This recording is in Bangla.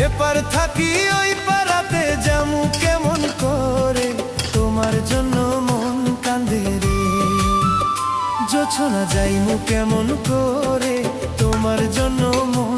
এপার থাকি ওই পারাতে যামু কেমন করে, তোমার জন্য মন কান্দে রে। জোছনা যাইমু কেমন করে, তোমার জন্য মন